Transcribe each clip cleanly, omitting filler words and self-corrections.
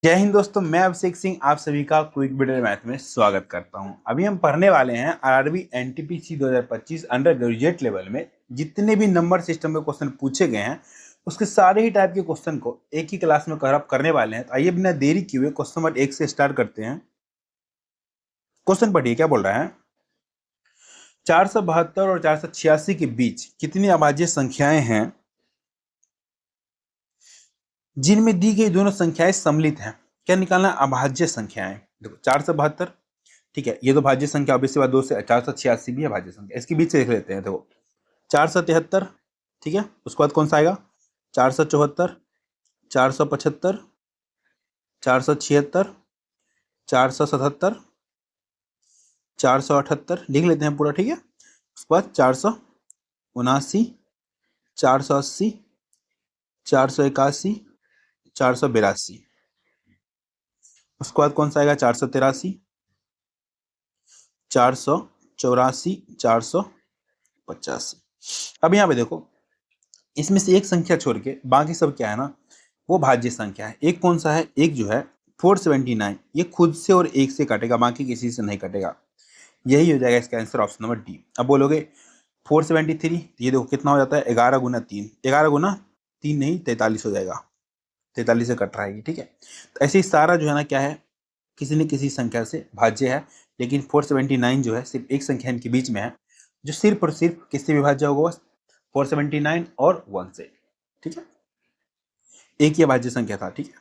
जय हिंद दोस्तों, मैं अभिषेक सिंह आप सभी का क्विक बिल्डर मैथ में स्वागत करता हूं। अभी हम पढ़ने वाले हैं RRB NTPC 2025 under graduate level में जितने भी नंबर सिस्टम के क्वेश्चन पूछे गए हैं उसके सारे ही टाइप के क्वेश्चन को एक ही क्लास में कवर अप करने वाले हैं। तो आइए बिना देरी किए हुए क्वेश्चन नंबर 1 से स्टार्ट करते हैं। क्वेश्चन पढ़िए क्या बोल रहा है। 472 और 486 के बीच कितनी अभाज्य संख्याएं हैं जिनमें दी गई दोनों संख्याएं सम्मिलित हैं। क्या निकालना है? अभाज्य संख्याएं। देखो 472, ठीक है, ये तो भाज्य संख्या ऑब्वियसली बात 2 से 486 भी है भाज्य संख्या। इसके बीच से देख लेते हैं। देखो 473, ठीक है, उसके बाद कौन सा आएगा? 474, 475, 476, 477, 478 लिख लेते हैं पूरा, ठीक है। उसके बाद 479, 480, 481, 482। उसके बाद कौन सा आएगा? 483, 484, 485। अब यहाँ पे देखो, इसमें से एक संख्या छोड़ के बाकी सब क्या है ना, वो भाज्य संख्या है। एक कौन सा है? एक जो है 479, ये खुद से और एक से कटेगा, बाकी किसी से नहीं कटेगा। यही हो जाएगा इसका आंसर, ऑप्शन नंबर डी। अब बोलोगे 473, ये देखो कितना हो जाता है? 11 गुना 3, 11 गुना 3 नहीं 43 हो जाएगा। 43 से कट रहा है ये, ठीक है। तो ऐसे ही सारा जो है ना क्या है, किसी न किसी संख्या से भाज्य है। लेकिन 479 जो है सिर्फ एक संख्या इनके बीच में है, जो सिर्फ और सिर्फ किससे विभाज्य होगा? 479 और 1 से, ठीक है। एक ही अभाज्य संख्या था, ठीक है।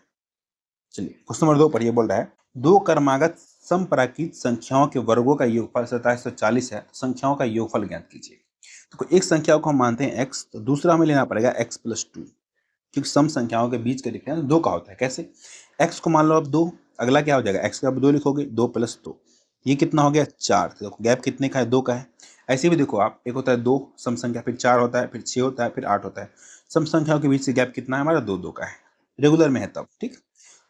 चलिए क्वेश्चन नंबर 2 पढ़िए। बोल रहा है दो क्रमागत समपराकित संख्याओं के वर्गों का योगफल 2740 है, संख्याओं का योगफल ज्ञात कीजिए। तो एक संख्या को हम मानते हैं x, तो दूसरा हमें लेना पड़ेगा x+2, क्योंकि सम संख्याओं के बीच का डिफरेंस 2 का होता है। कैसे? x को मान लो अब 2, अगला क्या हो जाएगा? x का 2 लिखोगे, 2+2, ये कितना हो गया? 4। तो देखो गैप कितने का है? 2 का है। ऐसे भी देखो आप, एक होता है 2 सम संख्या, फिर 4 होता है, फिर 6 होता है, फिर 8 होता है। सम संख्याओं के बीच से गैप कितना है हमारा? 2 का है। रेगुलर में है तब, ठीक,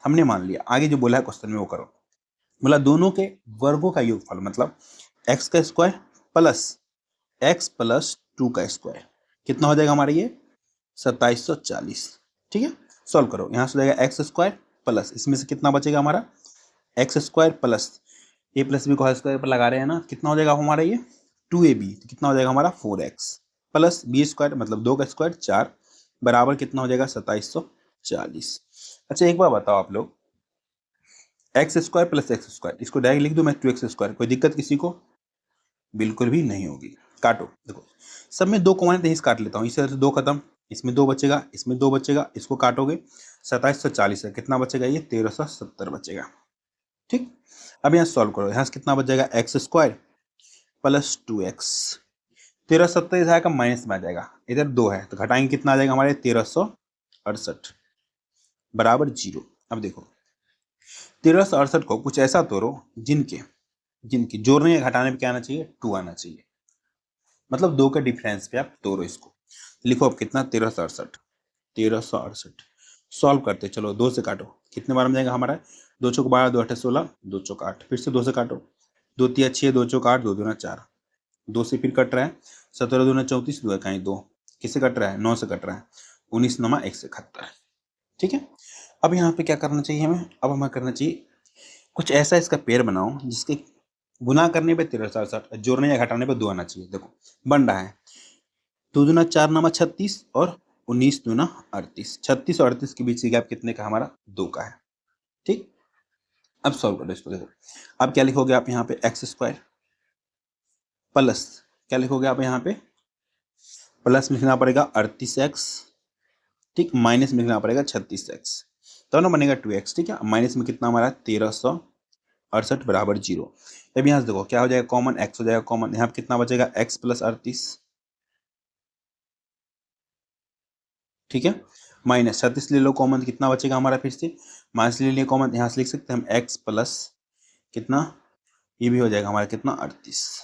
हमने मान लिया। आगे जो बोला है क्वेश्चन में वो करो। बोला दोनों के वर्गों का योगफल, मतलब x का स्क्वायर प्लस x+2 का स्क्वायर कितना हो जाएगा हमारा? ये 2740, ठीक है। सॉल्व करो, यहाँ से हो जाएगा एक्स स्क्वायर प्लस, इसमें से कितना बचेगा हमारा? एक्स स्क्वायर प्लस ए प्लस बी को होल स्क्वायर पर लगा रहे हैं ना, कितना हो जाएगा हमारा? ये 2ab, तो कितना हो जाएगा हमारा? 4x प्लस बी स्क्वायर, मतलब 2 का स्क्वायर 4, बराबर कितना हो जाएगा? 2740। अच्छा एक बार बताओ आप लोग, x square plus x square, इसको डायरेक्ट लिख दूं मैं 2x स्क्वायर, कोई दिक्कत किसी को? बिल्कुल भी नहीं होगी। काटो, देखो सब में 2 कॉमन है, इस काट लेता हूँ, इससे 2 खत्म, इसमें 2 बचेगा, इसमें 2 बचेगा, इसको काटोगे 2740 है, कितना बचेगा? ये 1370 बचेगा, ठीक। अब यहाँ सॉल्व करो, यहाँ से कितना बच जाएगा? एक्स स्क्वायर प्लस 2x, 1370 इधर आएगा माइनस में आ जाएगा, इधर 2 है तो घटाएंगे, कितना आ जाएगा हमारे? 1368 बराबर 0। अब देखो 1368 को कुछ ऐसा तोड़ो जिनके जिनकी जोड़ने या घटाने पे क्या आना चाहिए? 2 आना चाहिए, मतलब 2 के डिफरेंस पे आप तोड़ो इसको। लिखो अब कितना? 1368, 1368 सॉल्व करते चलो, 2 से काटो, कितने बार में जाएगा हमारा? 2 चौक 12, 2 8 16, 2 चौक 8, फिर से 2 से काटो, 2 3 6, 2 चौक 8, 2 दूना 4, 2 से फिर कट रहा है, 17 दूना 34, 2 कहीं 2, किससे कट रहा है? 9 से कट रहा है, 19 नमा 1 से कटता है, ठीक है। अब यहाँ पे क्या करना चाहिए हमें? अब हमें करना चाहिए कुछ ऐसा इसका पेयर बनाओ जिसके गुना करने पे 1368, जोड़ने या घटाने पे 2 आना चाहिए। देखो बन रहा है 2 दूना 4 नमा 36 और 19 दूना 38, 36 और 38 के बीच की गैप कितने का? हमारा 2 का है, ठीक। अब सॉल्व करो इसको। देखो अब क्या लिखोगे आप यहाँ पे? एक्स स्क्वायर प्लस, क्या लिखोगे आप यहाँ पे? प्लस में लिखना पड़ेगा 38x, ठीक, माइनस में लिखना पड़ेगा 36x, तो ना बनेगा 2x, ठीक है। माइनस में कितना हमारा? 1368 बराबर 0। अब यहाँ से देखो क्या हो जाएगा? कॉमन x हो जाएगा कॉमन, यहाँ पे कितना बचेगा? x प्लस 38, ठीक है, माइनस 36 ले लो कॉमन, कितना बचेगा हमारा? फिर से माइनस ले लिए कॉमन, यहाँ से लिख सकते हैं हम x प्लस कितना, ये भी हो जाएगा हमारा कितना? 38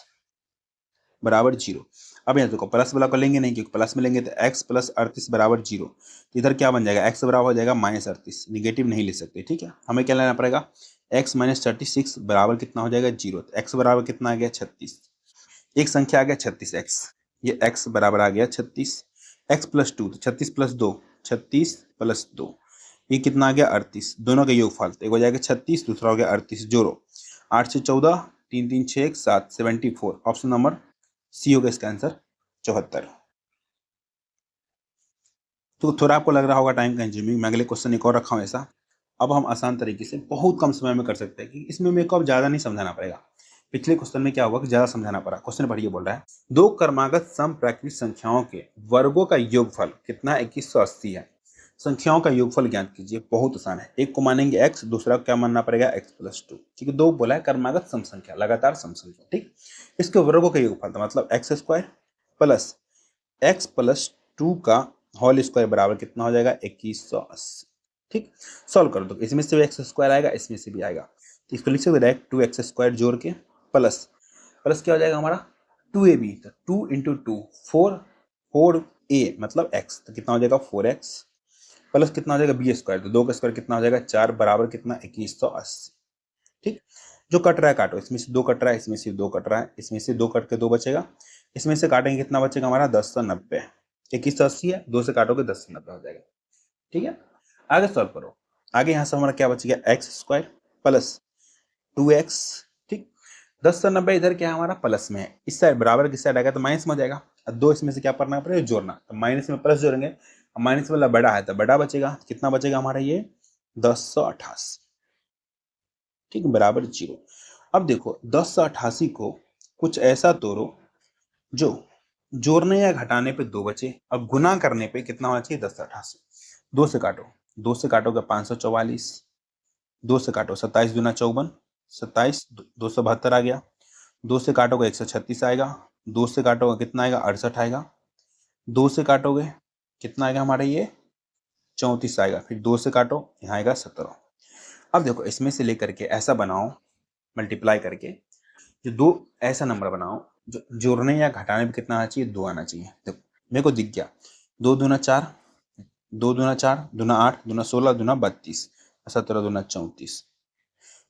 बराबर 0। अब यहाँ देखो प्लस वाला को लेंगे नहीं, क्योंकि प्लस में लेंगे तो x प्लस 38 बराबर 0, तो इधर क्या बन जाएगा? x बराबर हो जाएगा -38, निगेटिव नहीं ले सकते, ठीक है। हमें क्या लेना पड़ेगा? x माइनस 36 बराबर कितना हो जाएगा? 0। तो x बराबर कितना आ गया? 36, एक संख्या आ गया 36x, ये x बराबर आ गया 36, x प्लस 2, तो 36 प्लस 2, 36 प्लस 2, ये कितना आ गया 38, दोनों का योगफल तो एक हो जाएगा 36, दूसरा हो गया 38, जोड़ो 8 से 14, 3 3 6 1 7, 74। ऑप्शन नंबर सी होगा इसका आंसर 74। तो थोड़ा आपको लग रहा होगा टाइम कंज्यूमिंग, मैं अगले क्वेश्चन एक और रखा हूँ ऐसा। अब हम आसान तरीके से बहुत कम समय में कर सकते हैं कि इसमें मेरे को अब ज्यादा नहीं समझाना पड़ेगा। पिछले क्वेश्चन में क्या हुआ कि ज्यादा समझाना पड़ा। क्वेश्चन पढ़िए, बोल रहा है दो क्रमागत समप्राकृत संख्याओं के वर्गों का योगफल कितना 2180 है। संख्याओं का योगफल ज्ञात कीजिए। बहुत आसान है, एक को मानेंगे x, दूसरा को क्या मानना पड़ेगा x+2। ठीक है, दो बोला है क्रमागत सम संख्या, लगातार सम संख्या। ठीक, इसके वर्गों का योगफल था मतलब x² प्लस x+2 का होल स्क्वायर बराबर कितना हो जाएगा 2180। ठीक, सॉल्व कर दो, इसमें से भी x² आएगा, इसमें से भी आएगा, तो इसको लिख सकते डायरेक्ट 2x² जोड़ के प्लस प्लस क्या हो जाएगा हमारा 2ab, तो 2 इंटू 2 4a मतलब x, तो कितना हो जाएगा 4x प्लस कितना हो जाएगा b², तो 2 का स्क्वायर कितना हो जाएगा 4 बराबर कितना 2180। ठीक, जो कट रहा है काटो, इसमें से 2 कट रहा है, इसमें से 2 कट रहा है, इसमें से 2 कट के 2 बचेगा, इसमें से काटेंगे कितना बचेगा हमारा 1090। 2180 है, 2 से काटोगे 1090 हो जाएगा। ठीक है, आगे सॉल्व करो। आगे यहाँ से हमारा क्या बचेगा x² प्लस 2x। ठीक, 1090 इधर क्या है हमारा प्लस में है, इस साइड बराबर किस साइड आएगा तो माइनस में हो जाएगा, और 2 इसमें से क्या करना पड़ेगा जोड़ना, तो माइनस में प्लस जोड़ेंगे, माइनस वाला बड़ा है तो बड़ा बचेगा, कितना बचेगा हमारा ये 1088। ठीक, बराबर 0। अब देखो 1088 को कुछ ऐसा तोड़ो जो जोड़ने या घटाने पे 2 बचे और गुना करने पे कितना होना चाहिए 1088। 2 से काटो, 2 से काटोगे 544, 2 से काटो 27 दूना 54, 27 272 आ गया, 2 से काटोगे 136 आएगा, 2 से काटोगे कितना आएगा 68 आएगा, 2 से काटोगे कितना आएगा हमारा ये 34 आएगा, फिर 2 से काटो यहाँ आएगा 17। अब देखो इसमें से लेकर के ऐसा बनाओ मल्टीप्लाई करके, जो दो ऐसा नंबर बनाओ जो जोड़ने या घटाने में कितना आना चाहिए 2 आना चाहिए। देखो मेरे को दिख गया 2 दूना 4, 2 दूना 4, दूना 8, दूना 16, दूना 32, 17 दूना 34,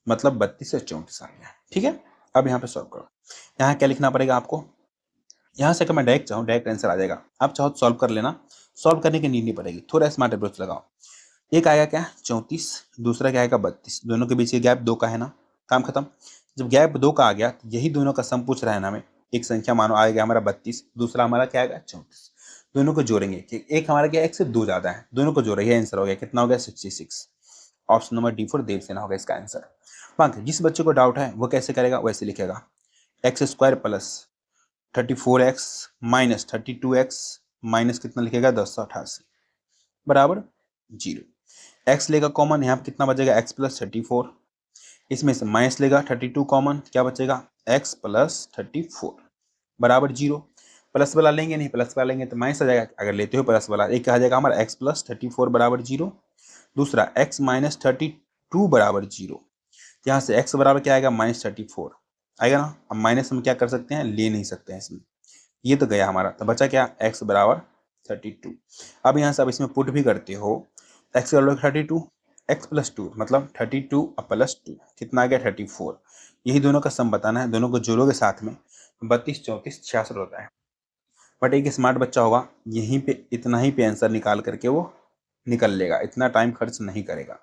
मतलब 32 से 34 आ गया। ठीक है, अब यहाँ पे सॉल्व करो। यहाँ क्या लिखना पड़ेगा आपको, यहाँ से अगर मैं डायरेक्ट चाहूँ डायरेक्ट आंसर आ जाएगा, आप चाहो तो सॉल्व कर लेना, सॉल्व करने की नीड नहीं पड़ेगी, थोड़ा स्मार्ट अप्रोच लगाओ। एक आएगा क्या 34, दूसरा क्या आएगा 32, दोनों के बीच ये गैप 2 का है ना, काम खत्म। जब गैप 2 का आ गया तो यही दोनों का सम पूछ रहा है ना हमें, एक संख्या मानो आएगा हमारा 32, दूसरा हमारा क्या आएगा 34, दोनों को जोड़ेंगे कि एक हमारा क्या एक से 2 ज्यादा है, दोनों को जोड़े, ये आंसर हो गया, कितना हो गया 66। Option number D for Devasena होगा इसका आंसर। बाकी जिस बच्चे को डाउट है वो कैसे करेगा, वैसे लिखेगा x² plus 34x minus 32x minus कितना लिखेगा 1088 बराबर 0। x लेगा कॉमन, यहाँ पे कितना बचेगा x प्लस 34, इसमें से माइनस लेगा 32 कॉमन, क्या बचेगा x प्लस 34 बराबर 0। प्लस वाला लेंगे नहीं, प्लस वाला लेंगे तो माइनस आ जाएगा, अगर लेते हो प्लस वाला एक आ जाएगा हमारा x प्लस 34 बराबर 0, दूसरा x माइनस 32 बराबर 0। यहाँ से x बराबर क्या आएगा -34 आएगा ना। अब माइनस हम क्या कर सकते हैं, ले नहीं सकते हैं इसमें, ये तो गया हमारा, तो बचा क्या x बराबर 32। अब यहाँ से अब इसमें पुट भी करते हो, x बराबर 32, x प्लस 2 मतलब 32 प्लस 2 कितना आ गया 34। यही दोनों का सम बताना है, दोनों को जोड़ोगे साथ में 32 34 66 होता है। बट एक स्मार्ट बच्चा होगा यहीं पे इतना ही पे आंसर निकाल करके वो निकल लेगा, इतना टाइम खर्च नहीं करेगा।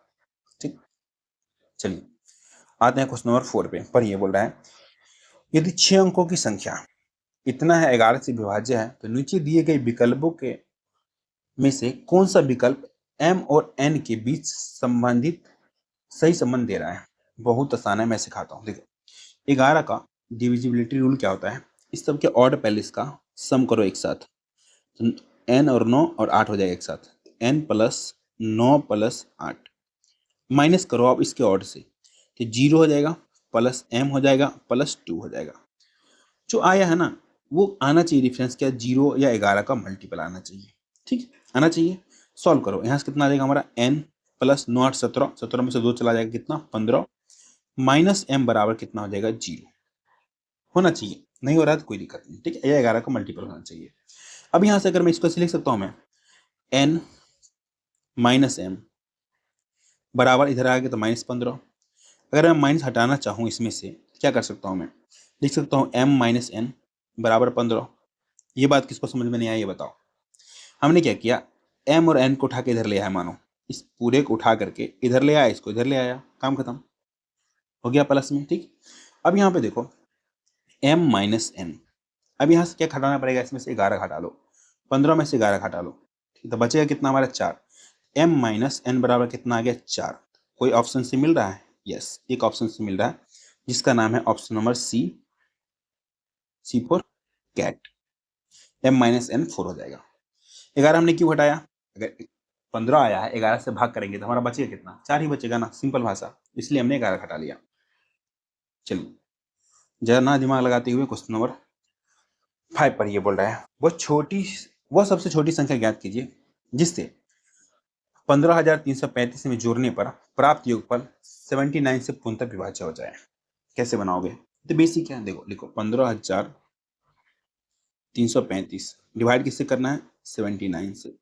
ठीक, चलिए आते हैं क्वेश्चन नंबर 4 पे। पर ये बोल रहा है यदि 6 अंकों की संख्या इतना है 11 से विभाज्य है तो नीचे दिए गए विकल्पों के में से कौन सा विकल्प m और n के बीच संबंधित सही संबंध दे रहा है। बहुत आसान है, मैं सिखाता हूँ। देखो 11 का डिविजिबिलिटी रूल क्या होता है, इस सब के ऑड पहले इसका सम करो एक साथ, तो n और 9 और 8 हो जाएगा एक साथ, n प्लस 9 प्लस 8 माइनस करो आप इसके ऑड से, तो 0 हो जाएगा प्लस m हो जाएगा प्लस 2 हो जाएगा। जो आया है ना वो आना चाहिए डिफरेंस क्या 0 या 11 का मल्टीपल आना चाहिए। ठीक, आना चाहिए। सॉल्व करो, यहाँ से कितना आ जाएगा हमारा n प्लस 9 8 17, 17 में से 2 चला जाएगा कितना 15, माइनस m बराबर कितना हो जाएगा 0 होना चाहिए। नहीं हो रहा है तो कोई दिक्कत नहीं, ठीक है, या 11 का मल्टीपल होना चाहिए। अब यहाँ से अगर मैं इसको ऐसे लिख सकता हूँ, मैं n माइनस m बराबर इधर आ गया तो -15। अगर मैं माइनस हटाना चाहूँ इसमें से क्या कर सकता हूँ, मैं लिख सकता हूँ m माइनस n बराबर 15। ये बात किसको समझ में नहीं आई ये बताओ। हमने क्या किया, m और n को उठा के इधर ले आया, मानो इस पूरे को उठा करके इधर ले आया, इसको इधर ले आया, काम खत्म हो गया प्लस में। ठीक, अब यहाँ पे देखो m माइनस एन, अब यहाँ से क्या घटाना पड़ेगा, इसमें से 11 घटा लो, 15 में से 11 घटा लो, ठीक, तो बचेगा कितना हमारा 4। m माइनस एन बराबर कितना आ गया 4। कोई ऑप्शन से मिल रहा है? यस, एक ऑप्शन से मिल रहा है जिसका नाम है option number C for cat. m minus N 4 हो जाएगा। 11 हमने क्यों घटाया? अगर 15 आया है, 11 से भाग करेंगे तो हमारा बचेगा कितना? 4 ही बचेगा ना, सिंपल भाषा, इसलिए हमने 11 घटा लिया। चलिए जरा ना दिमाग लगाते हुए क्वेश्चन नंबर 5 पर ये बोल रहा है वो सबसे छोटी संख्या ज्ञात कीजिए जिससे 15,335 में जोड़ने पर प्राप्त योगफल 79 से पूर्णतः विभाज्य हो जाए। कैसे बनाओगे? तो बेसिक है, देखो लिखो 15,335 डिवाइड किससे करना है? 79 से।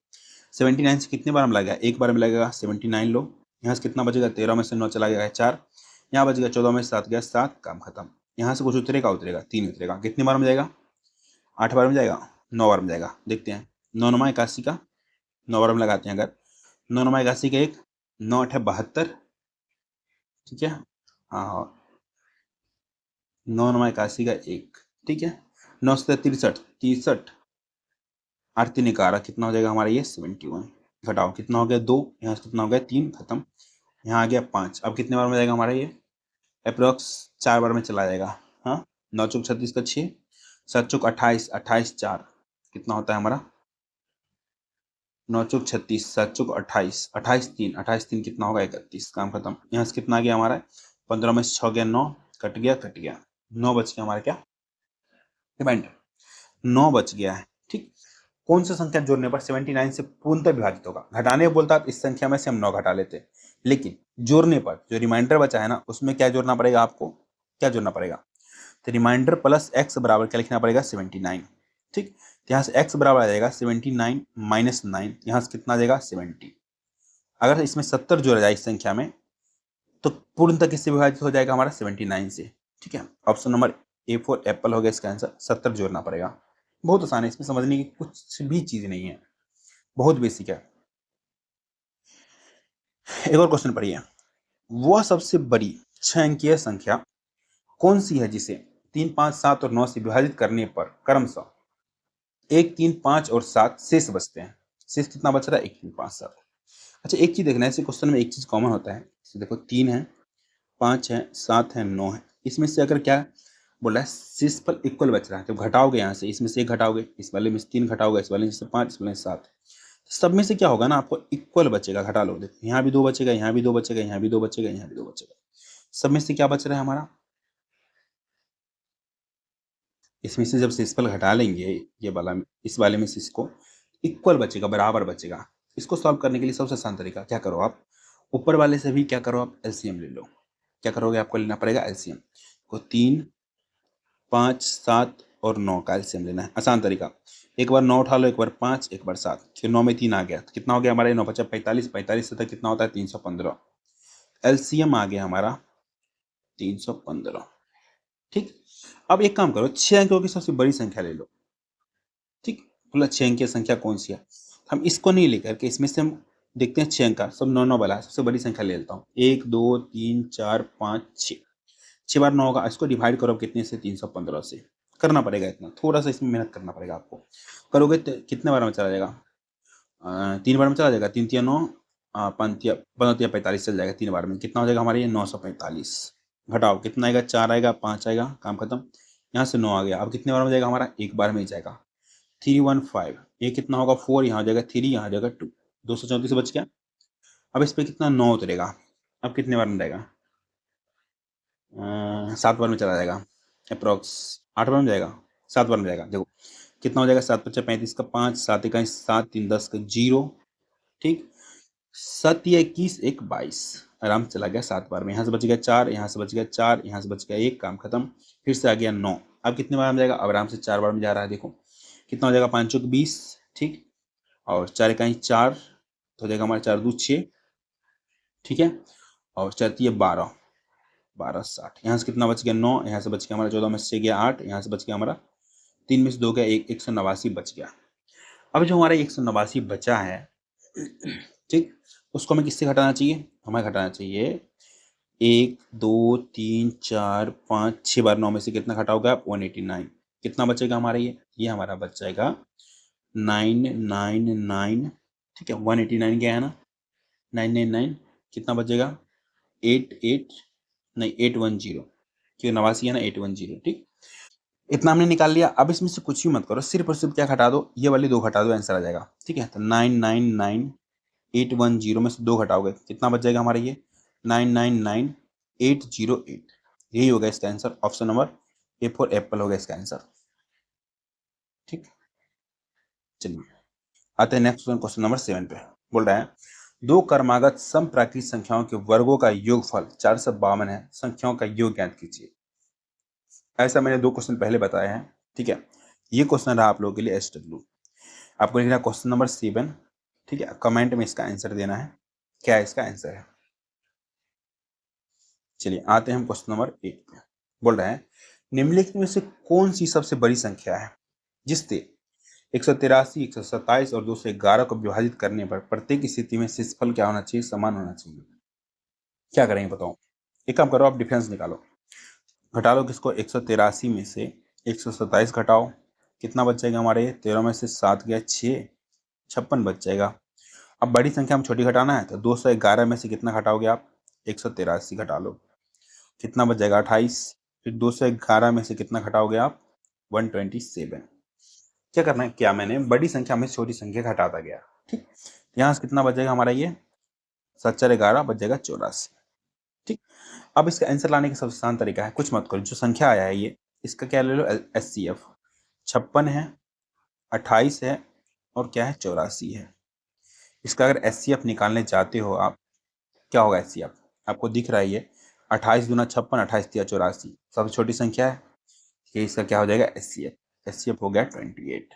79 से कितने बार में लगेगा? एक बार में लगेगा। 79 लो, यहाँ से कितना बचेगा? 13 में से 9 चला गया है 4, यहाँ बचेगा 14 में से 7 गया 7, काम खत्म। यहाँ से कुछ उतरेगा 3 उतरेगा, कितनी बार में जाएगा? 8 बार में जाएगा, 9 बार में जाएगा। देखते हैं 9 9 81 का 9 बार में लगाते हैं। अगर 9 9 81 का 1, 9 8 72, ठीक है, हाँ 9 9 81 का 1, ठीक है, 9 से 63 8 3 11, कितना हो जाएगा हमारा ये? 71। घटाओ कितना हो गया? 2, यहाँ से कितना हो गया? 3, खत्म। यहाँ आ गया 5। अब कितने बार में जाएगा हमारा ये? अप्रोक्स 4 बार में चला जाएगा। हाँ, 9 चौक 36 का 6, 7 चौक 28, 28 4, कितना होता है हमारा? 9 चौक 36, 7 चौक 28, 28 3, 28 3 कितना होगा? 31, काम खत्म। यहाँ से कितना आ गया हमारा? 15 में से 6 गया 9, कट गया 9 बच गया हमारा क्या? रिमाइंडर 9 बच गया है। ठीक, कौन सा संख्या जोड़ने पर 79 से पूर्णतः विभाजित होगा? घटाने बोलता है इस संख्या में से हम 9 घटा लेते, लेकिन जोड़ने पर जो रिमाइंडर बचा है ना, उसमें क्या जोड़ना पड़ेगा आपको? क्या जोड़ना पड़ेगा? तो रिमाइंडर प्लस एक्स बराबर क्या लिखना पड़ेगा? 79। ठीक, तो यहाँ से x बराबर आ जाएगा 79 माइनस 9, यहाँ से कितना आ जाएगा? 70। अगर इसमें 70 जोड़ा जाए इस संख्या में तो पूर्णतः किससे विभाजित हो जाएगा हमारा? 79 से। ठीक है, option number A for Apple हो गया इसका आंसर। 70 जोड़ना पड़ेगा, बहुत आसान है, इसमें समझने की कुछ भी चीज नहीं है, बहुत बेसिक है। एक और क्वेश्चन पढ़िए, वह सबसे बड़ी 6 अंकीय संख्या कौन सी है जिसे 3 5 7 और 9 से विभाजित करने पर क्रमशः 1 3 5 और 7 शेष बचते हैं? शेष कितना बच रहा है? 1 3 5 7। अच्छा, एक चीज देखना है, ऐसे क्वेश्चन में एक चीज कॉमन होता है, देखो 3 है, 5 है, 7 है, 9 है, इसमें से अगर क्या बोला है? शेषफल इक्वल बच रहा है, तो घटाओगे यहाँ से, इसमें से 1 घटाओगे, इस वाले में से 3 घटाओगे, इस वाले से 5, इस वाले से 7, सब में से क्या होगा ना, आपको इक्वल बचेगा। घटा लो, देखो यहाँ भी 2 बचेगा, यहाँ भी 2 बचेगा, यहाँ भी 2 बचेगा, यहाँ भी 2 बचेगा, सब में से क्या बच रहा है हमारा? इसमें से जब शेषफल घटा लेंगे ये वाला, इस वाले में से इसको इक्वल बचेगा, बराबर बचेगा। इसको सॉल्व करने के लिए सबसे आसान तरीका क्या करो आप? ऊपर वाले से भी क्या करो आप? एलसीएम ले लो। क्या करोगे? आपको लेना पड़ेगा एलसीएम को। 3 5 7 और 9 का एलसीएम लेना है, आसान तरीका। एक बार 9 उठा लो, एक बार 5, एक बार 7, फिर 9 में 3 आ गया तो कितना हो गया हमारा? 9 5 45, 45 से तक कितना होता है? 315। एलसीएम आ गया हमारा 315। ठीक, अब एक काम करो, 6 अंकों की सबसे बड़ी संख्या ले लो। ठीक, बोला 6 अंकीय संख्या कौन सी है? हम इसको नहीं लेकर के इसमें से हम देखते हैं 6 अंक का, सब 9 9 वाला है, सबसे बड़ी संख्या ले लेता हूँ। 1 2 3 4 5 6, 6 बार 9 होगा, इसको डिवाइड करो कितने से? 315 से। करना पड़ेगा इतना, थोड़ा सा इसमें मेहनत करना पड़ेगा आपको। करोगे तो कितने बार में चला जाएगा? 3 बार में चला जाएगा, 3 3 9, 5 15 45 चल जाएगा, 3 बार में कितना हो जाएगा हमारे? ये 945। घटाओ कितना आएगा? 4 आएगा, 5 आएगा, काम खत्म। यहाँ से 9 आ गया, अब कितने बार में जाएगा हमारा? एक बार में ही जाएगा। 315, ये कितना होगा? 4, यहाँ आ जाएगा 3, यहाँ आ जाएगा 2, 234 बच गया। अब इस पर कितना? 9 उतरेगा, अब कितने बार में जाएगा? 7 बार में चला जाएगा, अप्रोक्स 8 बार में जाएगा, 7 बार में जाएगा। देखो कितना हो जाएगा? 7 5 35 का 5, 7 21 7, 3 10 का 0, ठीक, 7 21 1 22, आराम से चला गया 7 बार में। यहाँ से बच गया 4, यहाँ से बच गया 4, यहाँ से बच गया 1, काम खत्म। फिर से आ गया 9, अब कितने बार में जाएगा? अब आराम से 4 बार में जा रहा है। देखो कितना हो जाएगा? 5 चौक 20, ठीक, और 4 इकाई 4, तो हो जाएगा हमारा 4 2 6, ठीक है, और 4 3 12, 12 60, यहाँ से कितना बच गया? 9, यहाँ से बच गया हमारा 14 में से गया 8, यहाँ से बच गया हमारा 3 में से 2 गया 1, 189 बच गया। अब जो हमारा 189 बचा है, ठीक, उसको हमें किससे घटाना चाहिए? हमें घटाना चाहिए 1 2 3 4 5 6 बार 9 में से कितना घटाओगे आप? 189। कितना बचेगा हमारा? ये हमारा बच जाएगा 999। ठीक है, 189 क्या है ना, 999 कितना बचेगा? 88 नहीं 810, क्यों 89 है ना, 810। ठीक, इतना हमने निकाल लिया। अब इसमें से कुछ भी मत करो, सिर्फ और सिर्फ क्या घटा दो, ये वाली 2 घटा दो, आंसर आ जाएगा। ठीक है, तो 999810 में से 2 घटाओगे कितना बच जाएगा हमारा? ये 999808। यही होगा इसका answer, option number A for Apple होगा इसका आंसर। ठीक, चलिए आते हैं नेक्स्ट क्वेश्चन नंबर 7 पे। बोल रहा है दो क्रमागत समप्राकृत संख्याओं के वर्गों का योगफल 452 है, संख्याओं का योग ज्ञात कीजिए। ऐसा मैंने 2 क्वेश्चन पहले बताए हैं। ठीक है, ये क्वेश्चन रहा आप लोगों के लिए SW। आपको लिखना क्वेश्चन नंबर 7। ठीक है, कमेंट में इसका आंसर देना है, क्या इसका आंसर है। चलिए आते हैं हम क्वेश्चन नंबर 8 पे। बोल रहा है निम्नलिखित में से कौन सी सबसे बड़ी संख्या है जिससे 183, 127 और 211 को विभाजित करने पर प्रत्येक स्थिति में शेषफल क्या होना चाहिए? समान होना चाहिए। क्या करेंगे बताओ? एक काम करो, आप डिफरेंस निकालो, घटा लो किसको? 183 में से 127 घटाओ, कितना बच जाएगा हमारे? 13 में से 7 गया 6, 56 बच जाएगा। अब बड़ी संख्या हम छोटी घटाना है तो 211 में से कितना घटाओगे आप? 183 घटा लो, कितना बच जाएगा? 28। फिर 211 में से कितना घटाओगे आप? 127। क्या करना है, क्या मैंने बड़ी संख्या में छोटी संख्या घटाता गया। ठीक, यहाँ से कितना बच जाएगा हमारा? ये 7 4 11 बच जाएगा 84। ठीक, अब इसका आंसर लाने का सबसे आसान तरीका है, कुछ मत करो, जो संख्या आया है ये इसका क्या ले लो? SCF। 56 है, 28 है और क्या है? 84 है। इसका अगर SCF निकालने जाते हो आप, क्या होगा SCF? आपको दिख रहा है ये 28 दूना 56, 28 तिया 84, सबसे छोटी संख्या है ये, इसका क्या हो जाएगा? SCF हो गया 28।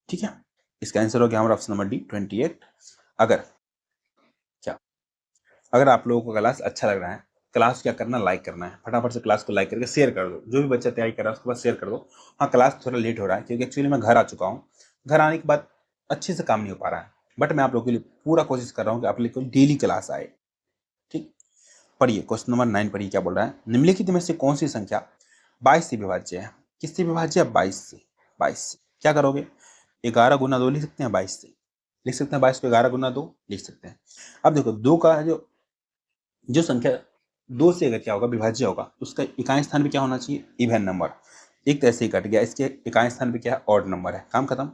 ठीक है, इसका आंसर हो गया हमारा ऑप्शन नंबर डी 28। अगर क्या, अगर आप लोगों को क्लास अच्छा लग रहा है, क्लास क्या करना, लाइक करना है, फटाफट से क्लास को लाइक करके शेयर कर दो, जो भी बच्चा तैयारी कर रहा है उसके बाद शेयर कर दो। हाँ, क्लास थोड़ा लेट हो रहा है क्योंकि एक्चुअली मैं घर आ चुका हूँ, घर आने के बाद अच्छे से काम नहीं हो पा रहा है, बट मैं आप लोगों के लिए पूरा कोशिश कर रहा हूँ कि आप लोग को डेली क्लास आए। ठीक, पढ़िए क्वेश्चन नंबर 9 पढ़िए, क्या बोल रहा है? निम्नलिखित में से कौन सी संख्या 22 से विभाज्य है? किससे विभाज्य है? 22 से। 22 से क्या करोगे? 11 गुना 2 लिख सकते हैं, 22 से लिख सकते हैं, 22 को 11 गुना 2 लिख सकते हैं। अब देखो, दो का जो जो संख्या 2 से अगर क्या होगा, विभाज्य होगा, उसका इकाई स्थान पे क्या होना चाहिए? Even number. एक तो ऐसे ही कट गया, इसके इकाई स्थान पे क्या है? ऑड नंबर है, काम खत्म।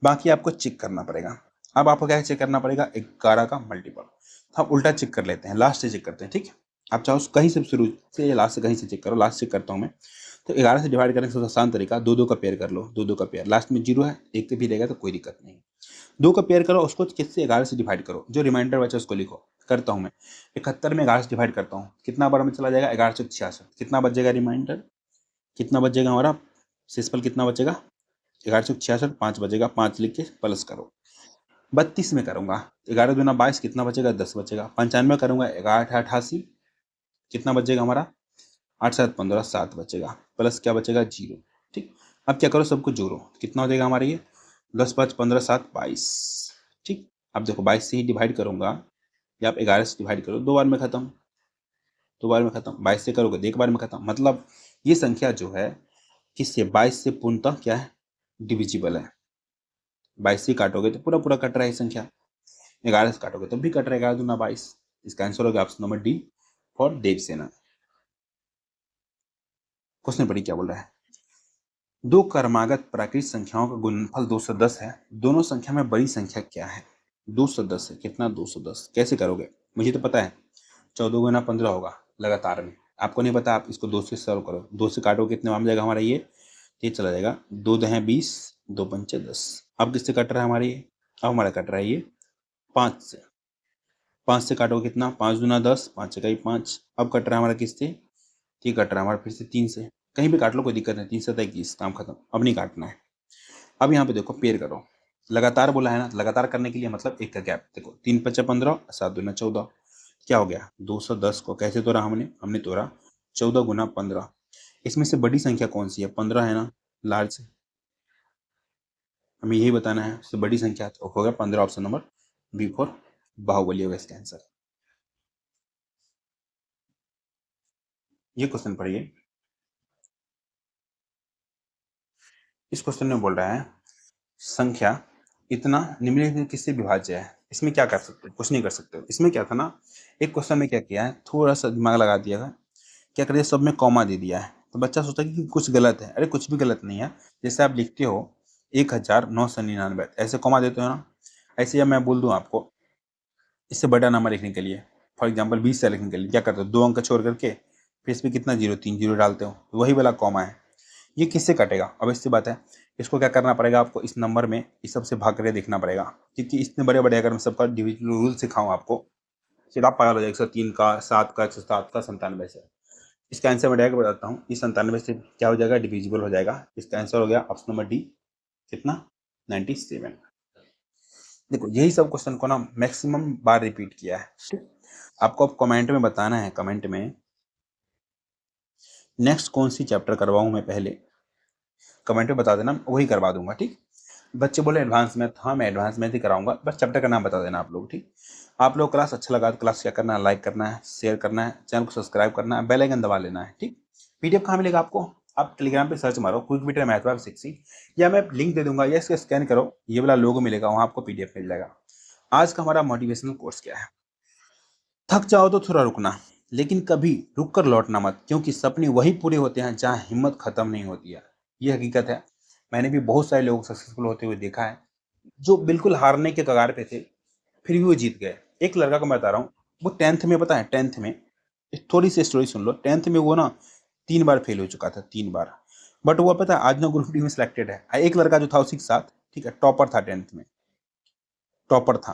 बाकी आपको चेक करना पड़ेगा। अब आपको क्या चेक करना पड़ेगा? 11 का मल्टीपल। हम उल्टा चेक कर लेते हैं, लास्ट से चेक करते हैं। ठीक है, आप चाहो कहीं से शुरू से या लास्ट से कहीं से चेक करो, लास्ट चेक करता हूँ मैं। तो 11 से डिवाइड करने का सबसे आसान तरीका, 2 2 का पेयर कर लो, 2 2 का पेयर, लास्ट में 0 है, एक से भी रहेगा तो कोई दिक्कत नहीं। 2 का पेयर करो, उसको किससे? 11 से डिवाइड करो, जो रिमाइंडर बचा उसको लिखो। करता हूँ मैं, 71 में 11 से डिवाइड करता हूँ, कितना बार में चला जाएगा? 1166। कितना बच जाएगा रिमाइंडर? कितना बच जाएगा हमारा शेषफल? कितना बचेगा? 1166, 5 बचेगा, 5 लिख के प्लस करो। 32 में करूंगा, 11 दूना 22, कितना बचेगा? 10 बचेगा। 95 करूंगा, 11 88, कितना बचेगा हमारा? 8 7 15, 7 बचेगा, प्लस क्या बचेगा? 0। ठीक, अब क्या करो, सबको जोड़ो, कितना हो जाएगा हमारा? ये 10 5 15 7 22। ठीक, अब देखो 22 से ही डिवाइड करूंगा या आप 11 से डिवाइड करो, 2 बार में खत्म, 2 बार में खत्म। 22 से करोगे तो 1 बार में खत्म। मतलब ये संख्या जो है किससे? 22 से पूर्णतः क्या है? डिविजिबल है। 22 से काटोगे तो पूरा पूरा कट रहा है संख्या, 11 से काटोगे तब भी कट रहा है, 11 दूना 22। इसका आंसर होगा option number D for Devasena. Question पढ़िए, क्या बोल रहा है? दो क्रमागत प्राकृत संख्याओं का गुणनफल 210 है, दोनों संख्या में बड़ी संख्या क्या है? 210 है, कितना? 210 कैसे करोगे? मुझे तो पता है, 14 गुना 15 होगा लगातार में। आपको नहीं पता, आप इसको 2 से सॉल्व करो, 2 से काटो, कितने में जाएगा हमारा? ये चला जाएगा, 2 दहे 20, 2 पंचे 10। अब किससे कट रहा है हमारे? ये अब हमारा कट रहा है ये 5 से। 5 से काटो कितना? 5 दूना 10, 5 इकाई 5। अब कट रहा है हमारा किससे? ये कट रहा है हमारा फिर से 3 से। कहीं भी काट लो, कोई दिक्कत नहीं, 3 से 21, काम खत्म, अब नहीं काटना है। अब यहाँ पे देखो, पेयर करो, लगातार बोला है ना, लगातार करने के लिए मतलब एक का गैप। देखो 3 5 15, 7 दूना 14, क्या हो गया? 210 को कैसे तोड़ा हमने तोड़ा 14 गुना 15। इसमें से बड़ी संख्या कौन सी है? 15 है ना, लार्ज। हमें यही बताना है, इससे बड़ी संख्या तो होगा 15, option number B for Baahubali होगा इसका आंसर। ये क्वेश्चन पढ़िए। इस क्वेश्चन में बोल रहा है संख्या इतना निम्नलिखित किससे विभाज्य है। इसमें क्या कर सकते हो, कुछ नहीं कर सकते हो। इसमें क्या था ना, एक क्वेश्चन में क्या किया है, थोड़ा सा दिमाग लगा दिया है, क्या कर दिया, सब में कॉमा दे दिया है। तो बच्चा सोचता है कि कुछ गलत है। अरे कुछ भी गलत नहीं है। जैसे आप लिखते हो 1999, ऐसे कॉमा देते हो ना, ऐसे या मैं बोल दूं आपको इससे बड़ा नंबर लिखने के लिए, फॉर एग्जाम्पल 20 से लिखने के लिए क्या करते हो, 2 अंक छोड़ करके फिर इसमें कितना जीरो, 3 जीरो डालते हो, तो वही वाला कॉमा है। ये किससे कटेगा, अब इससे बात है, इसको क्या करना पड़ेगा आपको, इस नंबर में इस सबसे भाग करके देखना पड़ेगा, क्योंकि इतने बड़े बड़े अगर मैं सबका डिविजन रूल सिखाऊं आपको, फिर आप पागल हो जाएगा। 103 का, 7 का, 107 का, 97 से। इसका आंसर मैं डायरेक्ट बताता हूँ, इस 97 से क्या हो जाएगा, डिविजिबल हो जाएगा। इसका आंसर हो गया ऑप्शन नंबर डी, कितना, 97। देखो यही सब क्वेश्चन को ना मैक्सिमम बार रिपीट किया है। ठीक, आपको अब कमेंट में बताना है, कमेंट में नेक्स्ट कौन सी चैप्टर करवाऊं मैं, पहले कमेंट में बता देना, वही करवा दूंगा। ठीक, बच्चे बोले एडवांस मैथ, हाँ मैं एडवांस मैथ ही कराऊंगा, बस चैप्टर का नाम बता देना आप लोग। ठीक, आप लोग क्लास अच्छा लगा तो क्लास क्या करना है, लाइक करना है, शेयर करना है, चैनल को सब्सक्राइब करना है, बेल आइकन दबा लेना है। ठीक, पीडीएफ कहाँ मिलेगा आपको, आप टेलीग्राम पे सर्च मारो क्विक बिटर मैथ वाइव 6, या मैं लिंक दे दूंगा, या इसका स्कैन करो, ये वाला लोगो मिलेगा, वहाँ आपको पीडीएफ मिल जाएगा। आज का हमारा मोटिवेशनल कोर्स क्या है, थक जाओ तो थोड़ा रुकना, लेकिन कभी रुक कर लौटना मत, क्योंकि सपने वही पूरे होते हैं जहां हिम्मत खत्म नहीं होती है। ये हकीकत है। मैंने भी बहुत सारे लोग सक्सेसफुल होते हुए देखा है, जो बिल्कुल हारने के कगार पे थे, फिर भी वो जीत गए। एक लड़का को मैं बता रहा हूँ, वो 10th में, पता है 10th में, एक थोड़ी सी स्टोरी सुन लो, 10th में वो ना 3 बार फेल हो चुका था, 3 बार, बट वो पता है आज ना ग्रुप डी में सिलेक्टेड है। एक लड़का जो था उसी के साथ, ठीक है, टॉपर था 10th में, टॉपर था,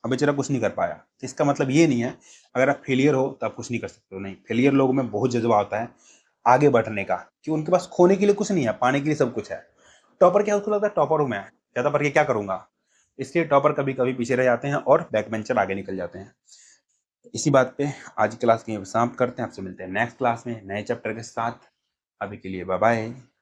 अब बेचारा कुछ नहीं कर पाया। इसका मतलब ये नहीं है अगर आप फेलियर हो तो आप कुछ नहीं कर सकते हो, नहीं, फेलियर लोगों में बहुत जज्बा होता है आगे बढ़ने का, कि उनके पास खोने के लिए कुछ नहीं है, पाने के लिए सब कुछ है। टॉपर क्या, उसको लगता है टॉपर हूं मैं, ज्यादा पढ़ के क्या करूंगा, इसलिए टॉपर कभी कभी पीछे रह जाते हैं और बैक बेंचर आगे निकल जाते हैं। इसी बात पे आज की क्लास की समाप्त करते हैं, आपसे मिलते हैं नेक्स्ट क्लास में नए चैप्टर के साथ। अभी के लिए बाय बाय।